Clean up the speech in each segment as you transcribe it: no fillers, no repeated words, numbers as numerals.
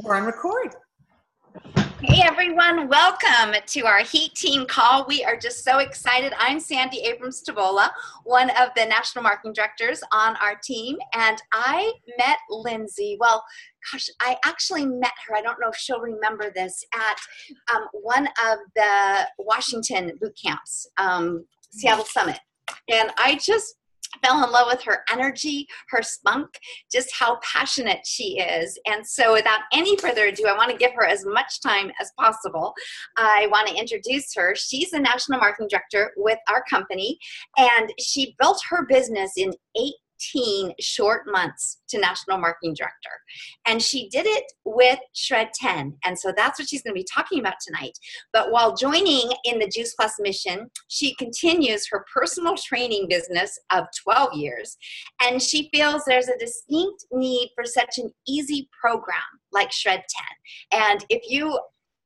We're on record. Hey everyone, welcome to our Heat Team call. We are just so excited. I'm Sandy Abrams-Tabola, one of the National Marketing Directors on our team, and I met Lindsay. Well, gosh, I actually met her, I don't know if she'll remember this, at one of the Washington boot camps, Seattle Summit. And I just fell in love with her energy, her spunk, just how passionate she is. And so without any further ado, I want to give her as much time as possible. I want to introduce her. She's the National Marketing Director with our company, and she built her business in 18 short months to National Marketing Director. And she did it with Shred 10. And so that's what she's going to be talking about tonight. But while joining in the Juice Plus mission, she continues her personal training business of 12 years. And she feels there's a distinct need for such an easy program like Shred 10. And if you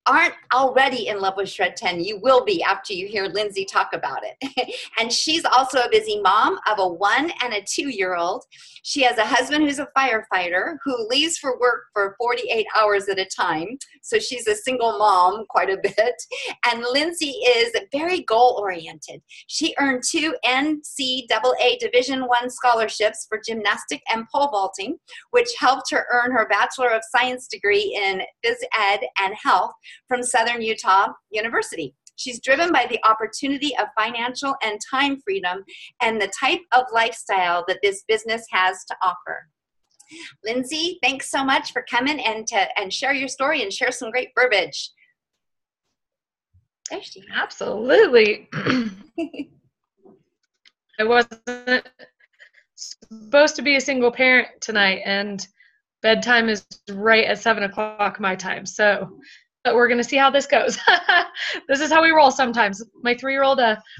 aren't already in love with Shred 10, you will be after you hear Lindsay talk about it. And she's also a busy mom of a 1 and a 2-year-old. She has a husband who's a firefighter who leaves for work for 48 hours at a time. So she's a single mom quite a bit. And Lindsay is very goal-oriented. She earned 2 NCAA Division I scholarships for gymnastic and pole vaulting, which helped her earn her Bachelor of Science degree in Phys Ed and Health from Southern Utah University. She's driven by the opportunity of financial and time freedom and the type of lifestyle that this business has to offer. Lindsay, thanks so much for coming and share your story and share some great verbiage. There she is. Absolutely. I wasn't supposed to be a single parent tonight, and bedtime is right at 7 o'clock my time. So but we're going to see how this goes. This is how we roll sometimes. My 3-year-old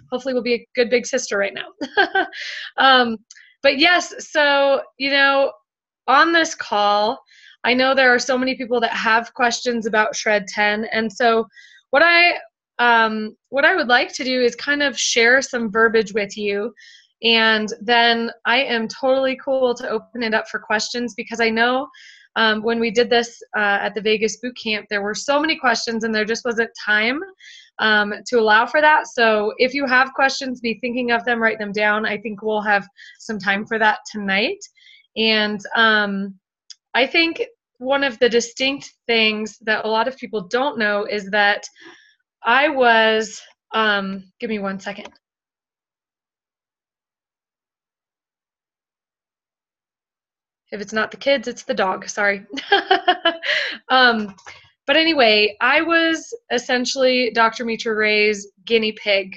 hopefully will be a good big sister right now. But yes, so, on this call, I know there are so many people that have questions about Shred 10. And so what I would like to do is kind of share some verbiage with you. And then I am totally cool to open it up for questions, because I know when we did this at the Vegas boot camp, there were so many questions and there just wasn't time to allow for that. So if you have questions, be thinking of them, write them down. I think we'll have some time for that tonight. And I think one of the distinct things that a lot of people don't know is that I was, give me one second. If it's not the kids, it's the dog. Sorry. But anyway, I was essentially Dr. Mitra Ray's guinea pig.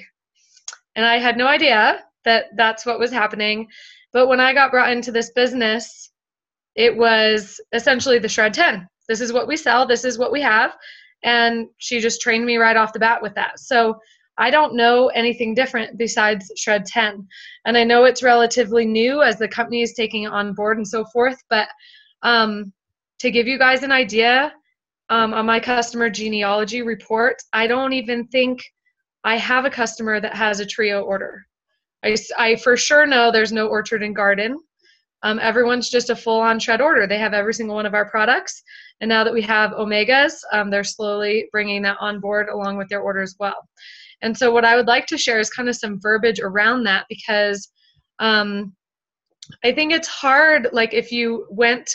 And I had no idea that that's what was happening. But when I got brought into this business, it was essentially the Shred 10. This is what we sell. This is what we have. And she just trained me right off the bat with that. So I don't know anything different besides Shred 10. And I know it's relatively new as the company is taking it on board and so forth. But to give you guys an idea, on my customer genealogy report, I don't even think I have a customer that has a trio order. I for sure know there's no orchard and garden. Everyone's just a full-on Shred order. They have every single one of our products. And now that we have Omegas, they're slowly bringing that on board along with their order as well. And so what I would like to share is kind of some verbiage around that, because I think it's hard, like if you went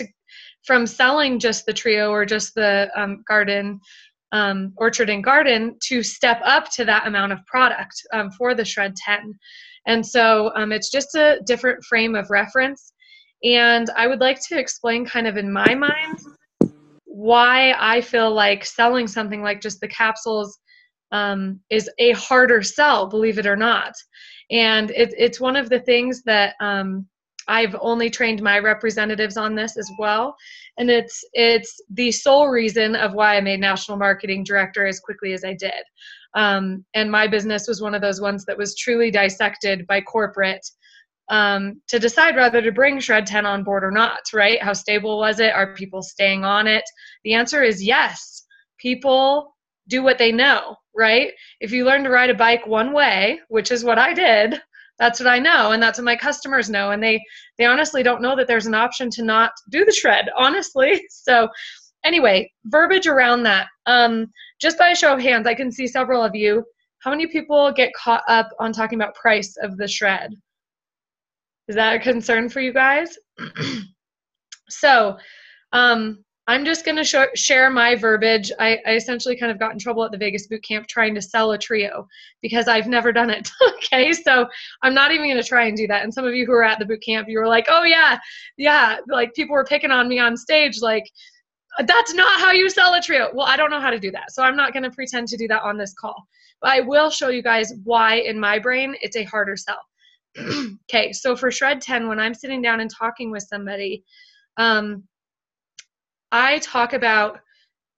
from selling just the trio or just the garden, orchard and garden, to step up to that amount of product for the Shred 10. And so it's just a different frame of reference. And I would like to explain kind of in my mind why I feel like selling something like just the capsules is a harder sell, believe it or not. And it's one of the things that I've only trained my representatives on this as well. And it's the sole reason of why I made National Marketing Director as quickly as I did. And my business was one of those ones that was truly dissected by corporate to decide whether to bring Shred 10 on board or not, right? How stable was it? Are people staying on it? The answer is yes. People do what they know, right? If you learn to ride a bike one way, which is what I did, that's what I know, and that's what my customers know, and they honestly don't know that there's an option to not do the shred, honestly. So anyway, verbiage around that. Just by a show of hands, I can see several of you. How many people get caught up on talking about price of the shred? Is that a concern for you guys? So I'm just going to share my verbiage. I essentially kind of got in trouble at the Vegas boot camp trying to sell a trio because I've never done it. Okay, so I'm not even going to try and do that. And some of you who were at the boot camp, you were like, oh yeah, like people were picking on me on stage, like, that's not how you sell a trio. Well, I don't know how to do that, so I'm not going to pretend to do that on this call. But I will show you guys why in my brain it's a harder sell. Okay, so for Shred 10, when I'm sitting down and talking with somebody, I talk about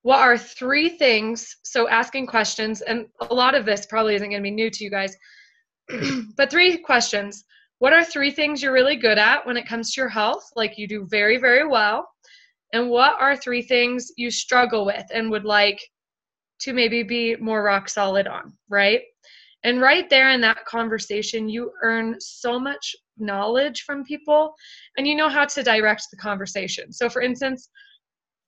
what are 3 things, so asking questions, and a lot of this probably isn't going to be new to you guys, but 3 questions. What are 3 things you're really good at when it comes to your health, like you do very, very well? And what are 3 things you struggle with and would like to maybe be more rock solid on, right? And right there in that conversation, you earn so much knowledge from people, and you know how to direct the conversation. So for instance,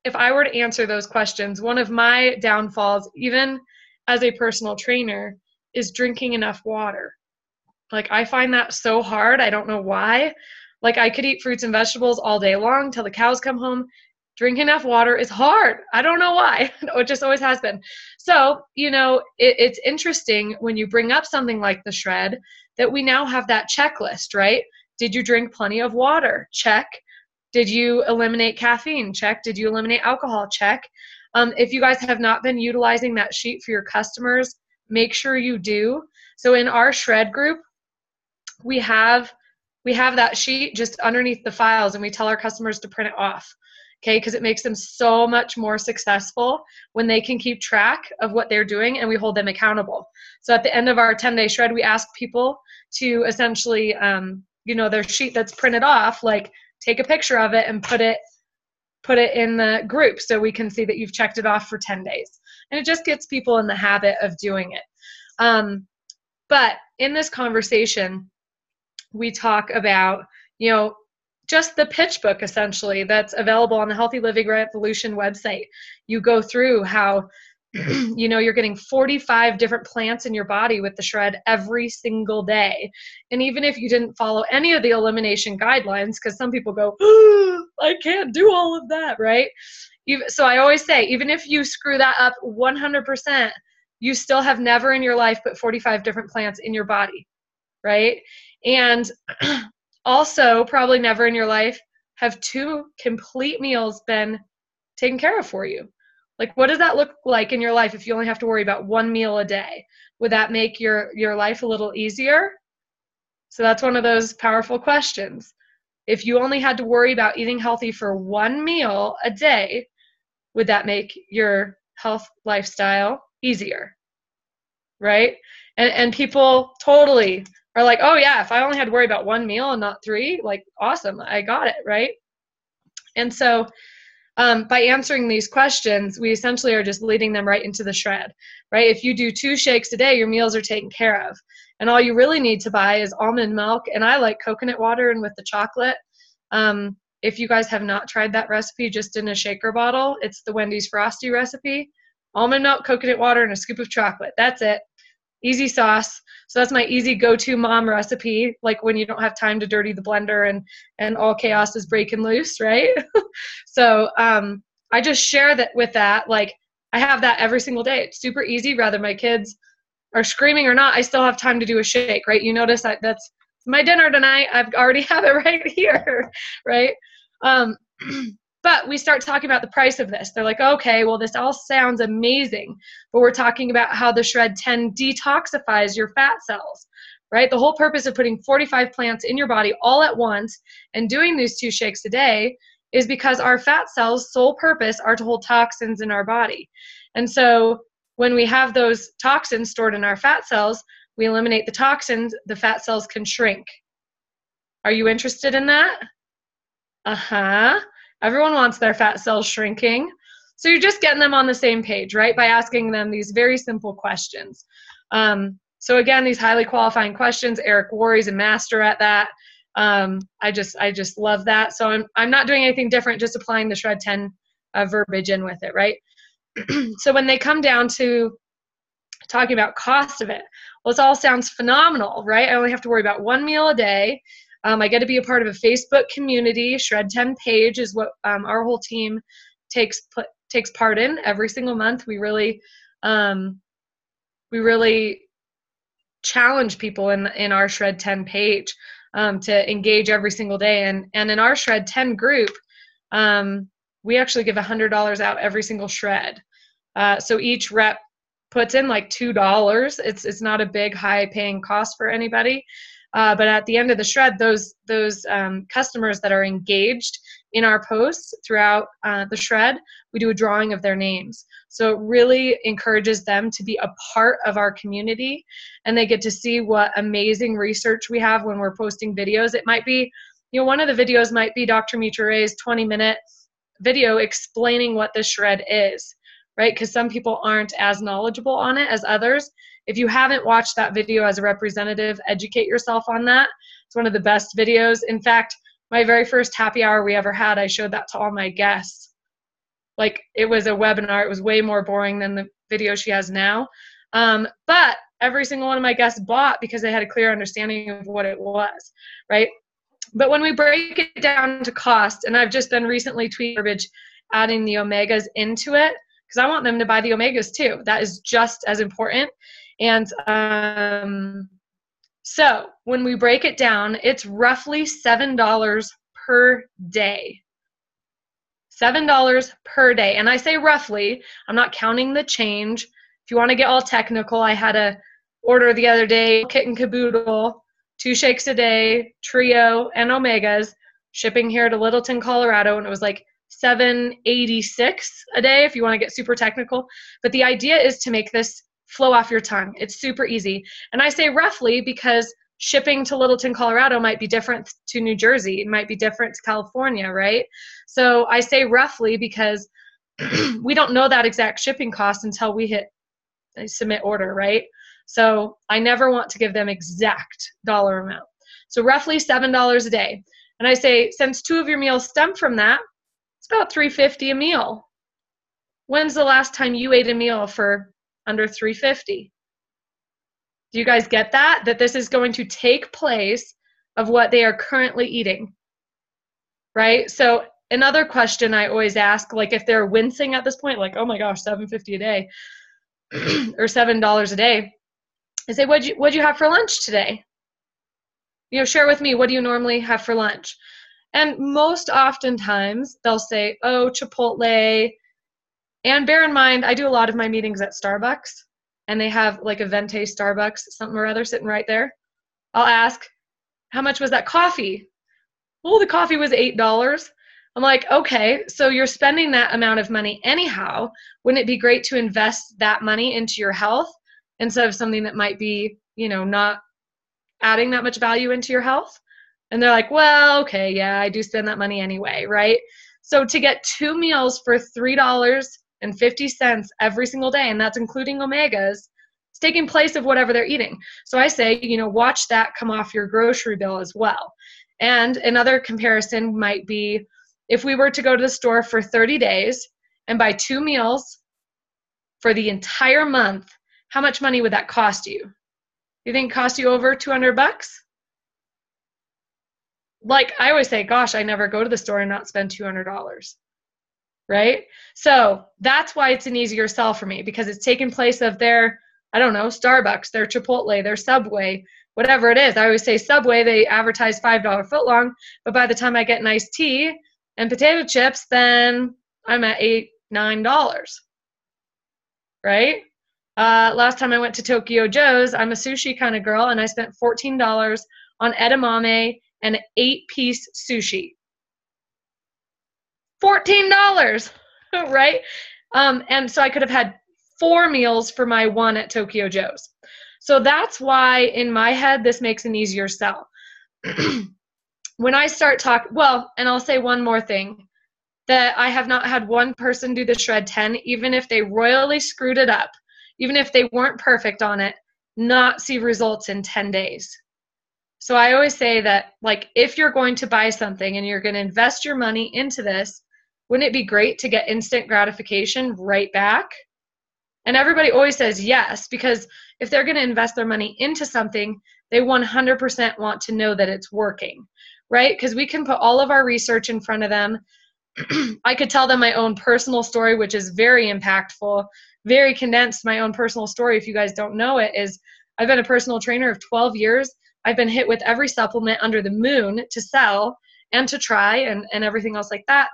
if I were to answer those questions, one of my downfalls, even as a personal trainer, is drinking enough water. Like, I find that so hard. I don't know why. Like, I could eat fruits and vegetables all day long till the cows come home. Drink enough water is hard. I don't know why. It just always has been. So, you know, it's interesting when you bring up something like the shred that we now have that checklist, right? Did you drink plenty of water? Check. Did you eliminate caffeine? Check. Did you eliminate alcohol? Check. If you guys have not been utilizing that sheet for your customers, make sure you do. So in our shred group, we have that sheet just underneath the files, and we tell our customers to print it off. Okay, because it makes them so much more successful when they can keep track of what they're doing and we hold them accountable. So at the end of our 10-day shred, we ask people to essentially, you know, their sheet that's printed off, like take a picture of it and put it in the group so we can see that you've checked it off for 10 days. And it just gets people in the habit of doing it. But in this conversation, we talk about, you know, just the pitch book essentially that's available on the Healthy Living Revolution website. You go through how, you know, you're getting 45 different plants in your body with the shred every single day. And even if you didn't follow any of the elimination guidelines, because some people go, oh, I can't do all of that, right? So I always say, even if you screw that up 100%, you still have never in your life put 45 different plants in your body, right? And also, probably never in your life have 2 complete meals been taken care of for you. Like, what does that look like in your life if you only have to worry about 1 meal a day? Would that make your life a little easier? So that's one of those powerful questions. If you only had to worry about eating healthy for 1 meal a day, would that make your health lifestyle easier? Right? And people totally are like, oh yeah, if I only had to worry about 1 meal and not 3, like, awesome, I got it, right? And so by answering these questions, we essentially are just leading them right into the shred, right? If you do 2 shakes a day, your meals are taken care of. And all you really need to buy is almond milk, and I like coconut water and with the chocolate. If you guys have not tried that recipe just in a shaker bottle, it's the Wendy's Frosty recipe. Almond milk, coconut water, and a scoop of chocolate. That's it. Easy sauce. So that's my easy go-to mom recipe, like when you don't have time to dirty the blender and all chaos is breaking loose, right? So I just share that with that. Like, I have that every single day. It's super easy. Whether my kids are screaming or not, I still have time to do a shake, right? You notice that's my dinner tonight. I've already have it right here, right? But we start talking about the price of this. They're like, okay, well, this all sounds amazing, but we're talking about how the Shred 10 detoxifies your fat cells, right? The whole purpose of putting 45 plants in your body all at once and doing these 2 shakes a day is because our fat cells' sole purpose are to hold toxins in our body. And so when we have those toxins stored in our fat cells, we eliminate the toxins, the fat cells can shrink. Are you interested in that? Uh-huh. Everyone wants their fat cells shrinking. So you're just getting them on the same page, right? By asking them these very simple questions. So again, these highly qualifying questions, Eric Worre's a master at that. I just love that. So I'm not doing anything different, just applying the Shred 10 verbiage in with it, right? So when they come down to talking about cost of it, well, it all sounds phenomenal, right? I only have to worry about 1 meal a day. I get to be a part of a Facebook community. Shred 10 page is what our whole team takes part in every single month. We really challenge people in our Shred 10 page to engage every single day. And in our Shred 10 group, we actually give $100 out every single shred. So each rep puts in like $2. It's not a big, high-paying cost for anybody. But at the end of the shred, those customers that are engaged in our posts throughout the shred, we do a drawing of their names. So it really encourages them to be a part of our community, and they get to see what amazing research we have when we're posting videos. It might be, one of the videos might be Dr. Mitra Ray's 20-minute video explaining what the shred is, right? Because some people aren't as knowledgeable on it as others. If you haven't watched that video as a representative, educate yourself on that. It's one of the best videos. In fact, my very first happy hour we ever had, I showed that to all my guests. Like, it was a webinar. It was way more boring than the video she has now. But every single one of my guests bought because they had a clear understanding of what it was, right? But when we break it down to cost, and I've just been recently tweeting verbiage, adding the omegas into it, because I want them to buy the omegas too. That is just as important. And so when we break it down, it's roughly $7 per day. $7 per day. And I say roughly, I'm not counting the change. If you want to get all technical, I had a order the other day, kit and caboodle, 2 shakes a day, trio, and omegas, shipping here to Littleton, Colorado, and it was like $7.86 a day if you want to get super technical. But the idea is to make this flow off your tongue. It's super easy. And I say roughly because shipping to Littleton, Colorado might be different to New Jersey. It might be different to California, right? So I say roughly because we don't know that exact shipping cost until we hit submit order, right? So I never want to give them exact dollar amount. So roughly $7 a day. And I say, since 2 of your meals stem from that, it's about $3.50 a meal. When's the last time you ate a meal for under $3.50? Do you guys get that? That this is going to take place of what they are currently eating, right? So another question I always ask, like if they're wincing at this point, like, oh my gosh, $7.50 a day or $7 a day, I say, what'd you have for lunch today? Share with me, what do you normally have for lunch? And most oftentimes they'll say, oh, Chipotle. And bear in mind, I do a lot of my meetings at Starbucks, and they have like a Venti Starbucks, something or other sitting right there. I'll ask, how much was that coffee? Well, the coffee was $8. I'm like, okay, so you're spending that amount of money anyhow. Wouldn't it be great to invest that money into your health instead of something that might be, not adding that much value into your health? And they're like, well, okay, yeah, I do spend that money anyway, right? So to get 2 meals for $3.50 every single day, and that's including omegas, it's taking place of whatever they're eating. So I say, watch that come off your grocery bill as well. And another comparison might be if we were to go to the store for 30 days and buy 2 meals for the entire month, how much money would that cost you? You think it cost you over $200? Like I always say, gosh, I never go to the store and not spend $200, right? So that's why it's an easier sell for me, because it's taking place of their, I don't know, Starbucks, their Chipotle, their Subway, whatever it is. I always say Subway, they advertise $5 footlong, but by the time I get an iced tea and potato chips, then I'm at $8, $9, right? Last time I went to Tokyo Joe's, I'm a sushi kind of girl, and I spent $14 on edamame and 8-piece sushi. $14, right? And so I could have had 4 meals for my 1 at Tokyo Joe's. So that's why in my head, this makes an easier sell. When I start talking, well, and I'll say one more thing, that I have not had one person do the Shred 10, even if they royally screwed it up, even if they weren't perfect on it, not see results in 10 days. So I always say that, like, if you're going to buy something and you're going to invest your money into this, wouldn't it be great to get instant gratification right back? And everybody always says yes, because if they're going to invest their money into something, they 100% want to know that it's working, right? Because we can put all of our research in front of them. I could tell them my own personal story, which is very impactful, very condensed. My own personal story, if you guys don't know it, is I've been a personal trainer of 12 years. I've been hit with every supplement under the moon to sell and to try and everything else like that.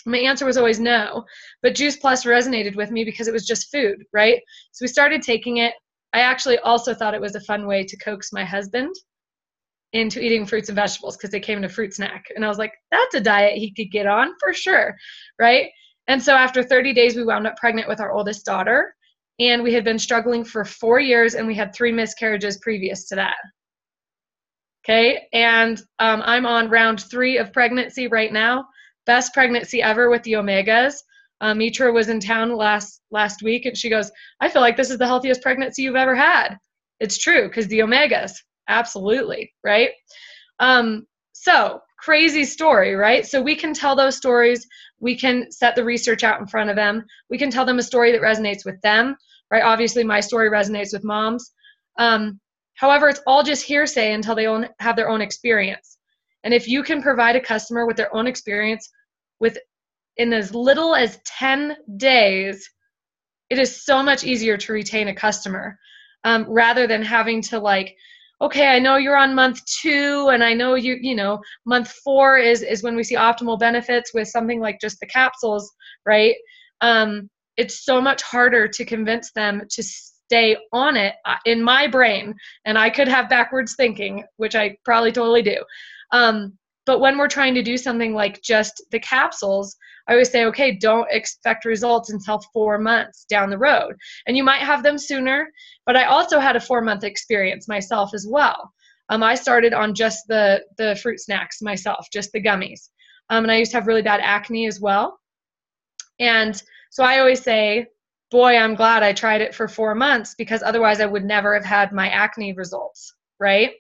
My answer was always no, but Juice Plus resonated with me because it was just food, right? So we started taking it. I actually also thought it was a fun way to coax my husband into eating fruits and vegetables because they came in a fruit snack. And I was like, that's a diet he could get on for sure, right? And so after 30 days, we wound up pregnant with our oldest daughter, and we had been struggling for 4 years, and we had 3 miscarriages previous to that. Okay, and I'm on round 3 of pregnancy right now. Best pregnancy ever with the omegas. Mitra was in town last week, and she goes, I feel like this is the healthiest pregnancy you've ever had. It's true, because the omegas, absolutely, right? So crazy story, right? So we can tell those stories. We can set the research out in front of them. We can tell them a story that resonates with them, right? Obviously, my story resonates with moms. However, it's all just hearsay until they have their own experience. And if you can provide a customer with their own experience in as little as 10 days, it is so much easier to retain a customer rather than having to like, okay, I know you're on month 2 and I know you know, month 4 is when we see optimal benefits with something like just the capsules, right? It's so much harder to convince them to stay on it in my brain. And I could have backwards thinking, which I probably totally do. But when we're trying to do something like just the capsules, I always say, okay, don't expect results until 4 months down the road. And you might have them sooner, but I also had a 4-month experience myself as well. I started on just the fruit snacks myself, just the gummies. And I used to have really bad acne as well. And so I always say, boy, I'm glad I tried it for 4 months, because otherwise I would never have had my acne results, right?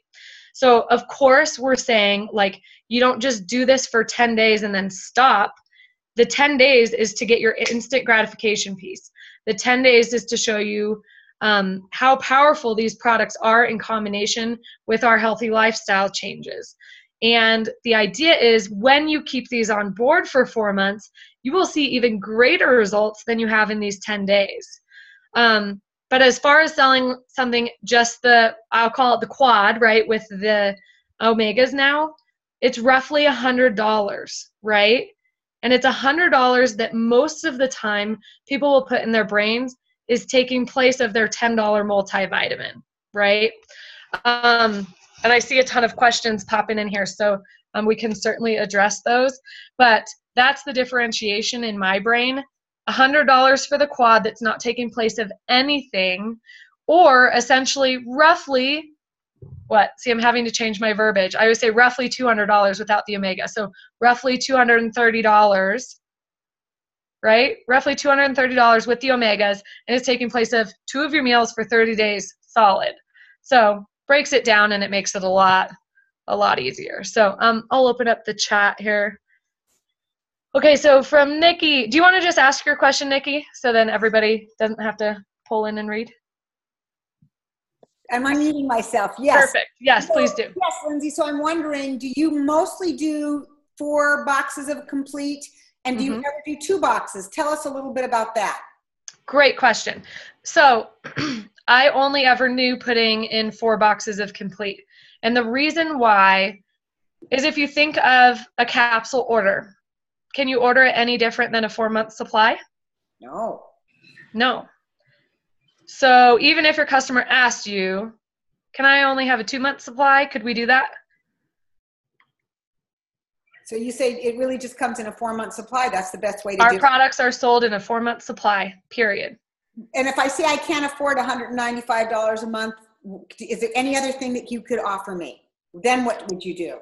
So of course we're saying, like, you don't just do this for 10 days and then stop. The 10 days is to get your instant gratification piece. The 10 days is to show you how powerful these products are in combination with our healthy lifestyle changes. And the idea is when you keep these on board for 4 months, you will see even greater results than you have in these 10 days. But as far as selling something, just I'll call it the quad, right, with the omegas now, it's roughly $100, right? And it's $100 that most of the time people will put in their brains is taking place of their $10 multivitamin, right? And I see a ton of questions popping in here, so we can certainly address those. But that's the differentiation in my brain. $100 for the quad that's not taking place of anything, or essentially roughly, what? See, I'm having to change my verbiage. I would say roughly $200 without the omega. So roughly $230, right? Roughly $230 with the omegas, and it's taking place of 2 of your meals for 30 days solid. So breaks it down and it makes it a lot easier. So I'll open up the chat here. Okay, so from Nikki, do you want to just ask your question, Nikki, so then everybody doesn't have to pull in and read? Am I muting myself? Yes. Perfect. Yes, so, please do. Yes, Lindsay. So I'm wondering, do you mostly do 4 boxes of complete, and do you ever do 2 boxes? Tell us a little bit about that. Great question. So I only ever knew putting in 4 boxes of complete. And the reason why is if you think of a capsule order, can you order it any different than a 4-month supply? No. No. So even if your customer asked you, can I only have a 2-month supply? Could we do that? So you say it really just comes in a 4-month supply. That's the best way to do it. Our products are sold in a 4-month supply, period. And if I say I can't afford $195 a month, is there any other thing that you could offer me? Then what would you do?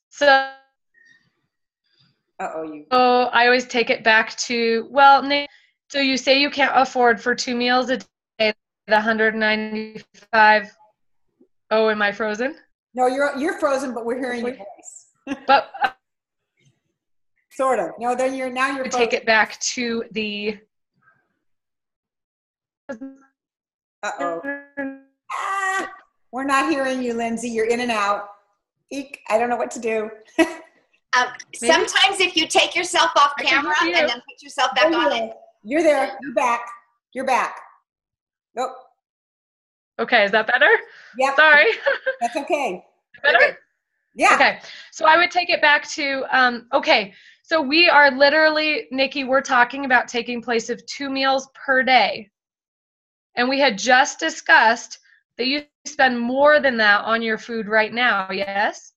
So So I always take it back to, well, Nick, so you say you can't afford for 2 meals a day, the $195. Oh, am I frozen? No, you're frozen, but we're hearing your voice. But Sort of. No, then you're take it back to the. Uh-oh. We're not hearing you, Lindsay. You're in and out. Eek, I don't know what to do. Sometimes if you take yourself off camera and then put yourself back on it. You're there. You're back. You're back. Nope. Okay, is that better? Yep. Sorry. That's okay. Better? Yeah. Okay, so I would take it back to, okay, so we are literally, Nikki, we're talking about taking place of 2 meals per day. And we had just discussed that you spend more than that on your food right now, yes?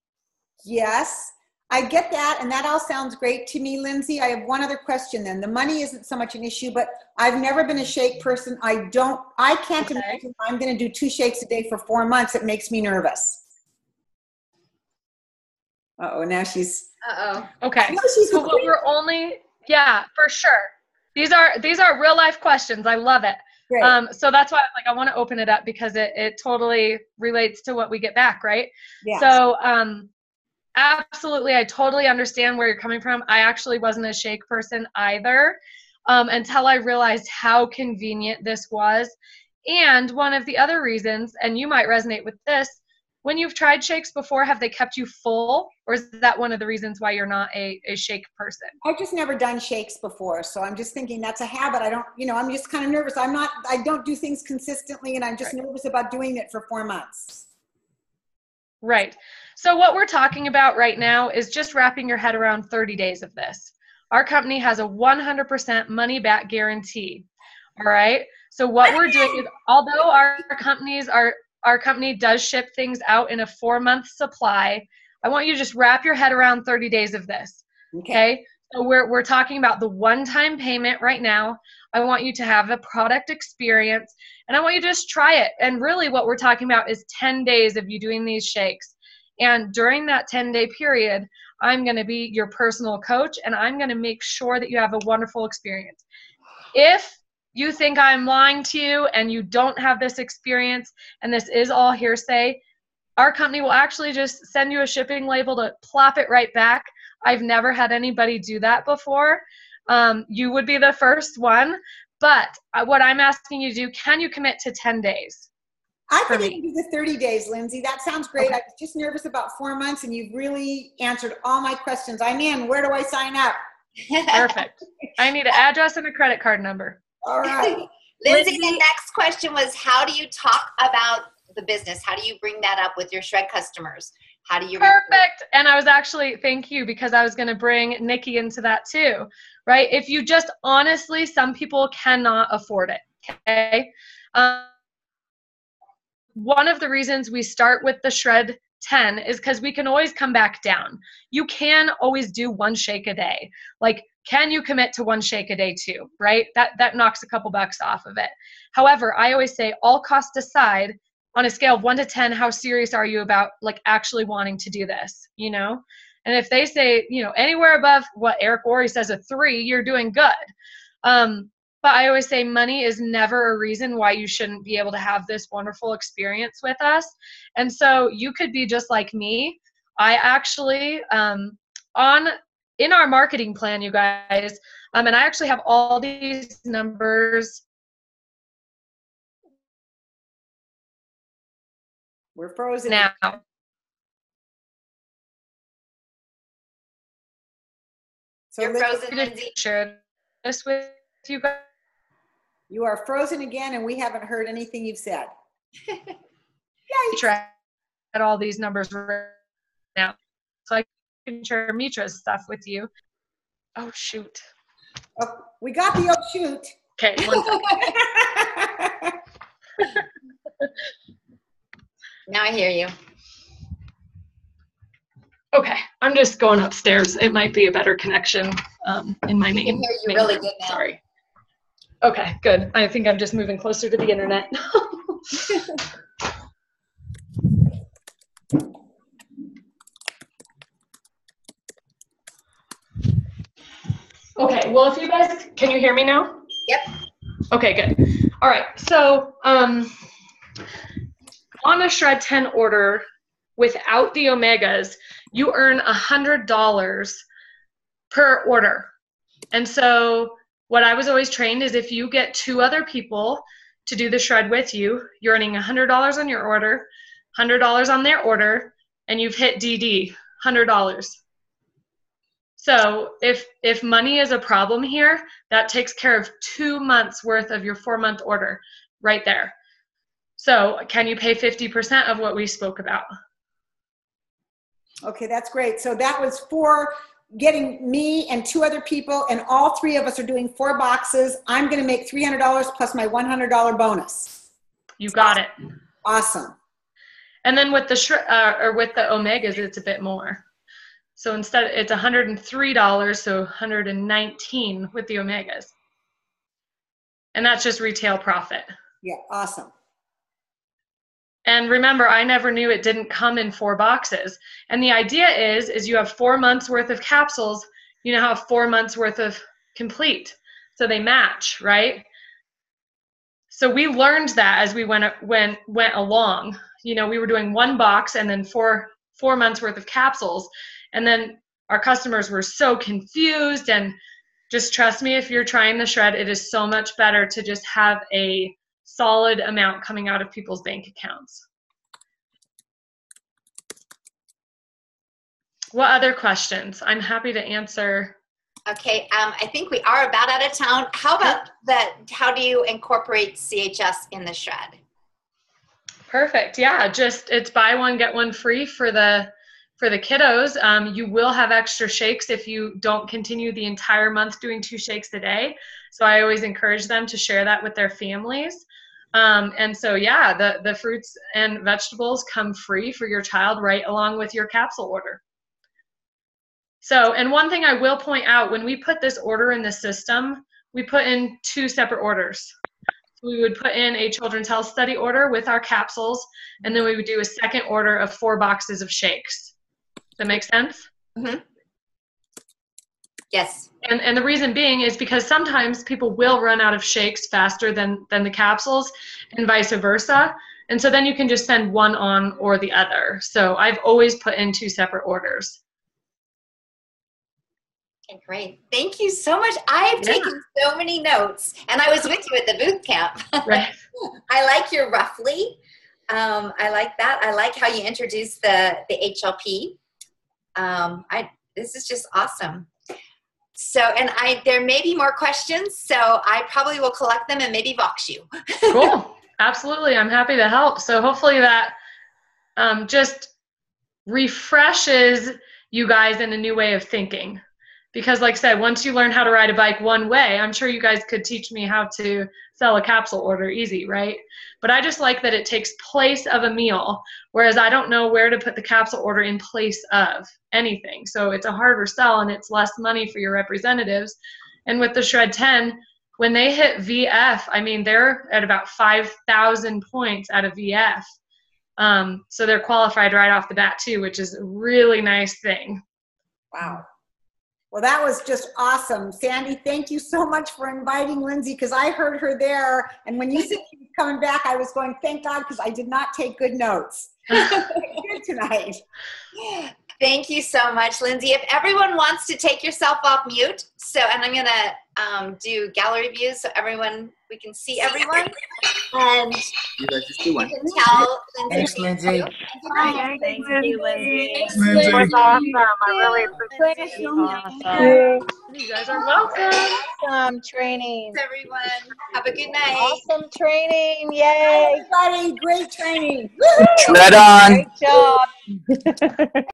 Yes, I get that, and that all sounds great to me, Lindsay. I have one other question then. The money isn't so much an issue, but I've never been a shake person. I can't imagine I'm going to do 2 shakes a day for 4 months. It makes me nervous. Uh-oh, now she's... Uh-oh. Okay, so what we're only, yeah, for sure. These are real life questions. I love it. Great. So that's why I want to open it up because it totally relates to what we get back, right? Yeah. So absolutely, I totally understand where you're coming from. I actually wasn't a shake person either until I realized how convenient this was. And one of the other reasons, and you might resonate with this, when you've tried shakes before, have they kept you full? Or is that one of the reasons why you're not a shake person? I've just never done shakes before. So I'm just thinking that's a habit. I don't, I'm just kind of nervous. I don't do things consistently and I'm just nervous about doing it for 4 months. Right. So what we're talking about right now is just wrapping your head around 30 days of this. Our company has a 100% money back guarantee. All right. So what we're doing is, although our company does ship things out in a 4-month supply, I want you to just wrap your head around 30 days of this. Okay. So we're talking about the one-time payment right now. I want you to have a product experience and I want you to just try it. And really what we're talking about is 10 days of you doing these shakes. And during that 10-day period, I'm going to be your personal coach and I'm going to make sure that you have a wonderful experience. If you think I'm lying to you and you don't have this experience and this is all hearsay, our company will actually just send you a shipping label to plop it right back. I've never had anybody do that before. You would be the first one, but what I'm asking you to do, can you commit to 10 days? I can even do the 30 days, Lindsay. That sounds great. I was just nervous about 4 months and you've really answered all my questions. I'm in. Where do I sign up? Perfect. I need an address and a credit card number. All right. Lindsay, the next question was, how do you talk about the business? How do you bring that up with your shred customers? How do you? Perfect. And I was actually, thank you, because I was going to bring Nikki into that too, right? If you just honestly, some people cannot afford it. Okay. One of the reasons we start with the Shred 10 is because we can always come back down. You can always do 1 shake a day. Like, can you commit to 1 shake a day too, right? That knocks a couple bucks off of it. However, I always say, all costs aside, on a scale of 1 to 10, how serious are you about like actually wanting to do this, And if they say, anywhere above what Eric Worre says a 3, you're doing good. But I always say money is never a reason why you shouldn't be able to have this wonderful experience with us. And so you could be just like me. I actually, in our marketing plan, you guys, and I actually have all these numbers. We're frozen now. So you're frozen, Lindsay. Share this with you guys. You are frozen again, and we haven't heard anything you've said. Yeah, you try at all these numbers right now, so I can share Mitra's stuff with you. Oh shoot! Oh, we got the oh shoot. Okay, 1 second. Now I hear you. Okay, I'm just going upstairs. It might be a better connection in my main. I can hear you really good now. Sorry. Okay, good. I think I'm just moving closer to the internet. Okay, well, if you guys, can you hear me now? Yep. Okay, good. All right, so on a Shred 10 order, without the omegas, you earn $100 per order. And so what I was always trained is if you get 2 other people to do the shred with you, you're earning $100 on your order, $100 on their order, and you've hit DD, $100. So if money is a problem here, that takes care of 2 months worth of your 4-month order right there. So can you pay 50% of what we spoke about? Okay, that's great. So that was for getting me and 2 other people, and all 3 of us are doing 4 boxes. I'm going to make $300 plus my $100 bonus. You got it. Awesome. And then with the with the omegas, it's a bit more. So instead, it's $103, so $119 with the omegas. And that's just retail profit. Yeah, awesome. And remember, I never knew it didn't come in 4 boxes. And the idea is you have 4 months worth of capsules, you now have 4 months worth of complete. So they match, right? So we learned that as we went along. You know, we were doing 1 box and then 4 months worth of capsules. And then our customers were so confused. And just trust me, if you're trying the shred, it is so much better to just have a solid amount coming out of people's bank accounts. What other questions? I'm happy to answer. Okay, I think we are about out of town. How about how do you incorporate CHS in the shred? Perfect. Yeah, just it's buy one, get one free for the kiddos. You will have extra shakes if you don't continue the entire month doing 2 shakes a day. So I always encourage them to share that with their families. And so, yeah, the fruits and vegetables come free for your child right along with your capsule order. So, and one thing I will point out, when we put this order in the system, we put in 2 separate orders. So we would put in a children's health study order with our capsules, and then we would do a second order of 4 boxes of shakes. Does that make sense? Mm-hmm. Yes. And the reason being is because sometimes people will run out of shakes faster than the capsules and vice versa. And so then you can just send one on or the other. So I've always put in 2 separate orders. Okay, great. Thank you so much. I've taken so many notes, and I was with you at the boot camp. Right. I like your roughly. I like that. I like how you introduced the HLP. This is just awesome. So, and there may be more questions, so I probably will collect them and maybe box you. Cool. Absolutely. I'm happy to help. So hopefully that just refreshes you guys in a new way of thinking. Because like I said, once you learn how to ride a bike one way, I'm sure you guys could teach me how to sell a capsule order easy, right? But I just like that it takes place of a meal, whereas I don't know where to put the capsule order in place of anything. So it's a harder sell and it's less money for your representatives. And with the Shred 10, when they hit VF, I mean, they're at about 5,000 points out of VF. So they're qualified right off the bat too, which is a really nice thing. Wow. Well, that was just awesome. Sandy, thank you so much for inviting Lindsay, because I heard her there. And when you said she was coming back, I was going, thank God, because I did not take good notes. Good tonight. Thank you so much, Lindsay. If everyone wants to take yourself off mute, and I'm going to do gallery views so we can see everyone. And you guys just do one. You can tell Lindsay. Thanks, Lindsay. Hi, thank you, Lindsay. Thanks, Lindsay. It was awesome. I really appreciate it. Awesome. You guys are welcome. Awesome training. Thanks, everyone. Have a good night. Awesome training. Yay. Everybody, great training. Shred on. Great job.